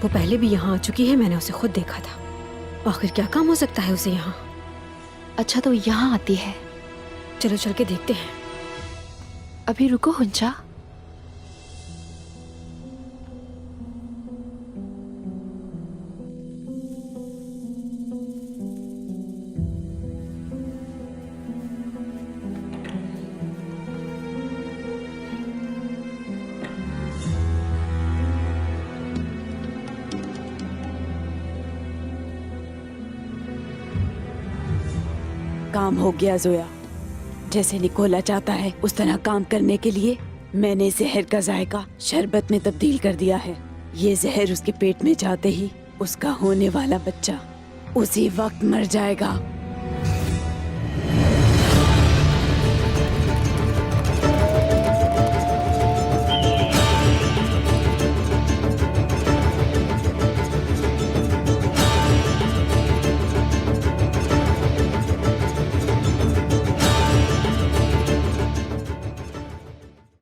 वो पहले भी यहाँ आ चुकी है, मैंने उसे खुद देखा था। आखिर क्या काम हो सकता है उसे यहाँ? अच्छा तो यहाँ आती है। चलो चल के देखते हैं। अभी रुको हुंचा। काम हो गया जोया। जैसे निकोला चाहता है उस तरह काम करने के लिए मैंने जहर का जायका शरबत में तब्दील कर दिया है। ये जहर उसके पेट में जाते ही उसका होने वाला बच्चा उसी वक्त मर जाएगा।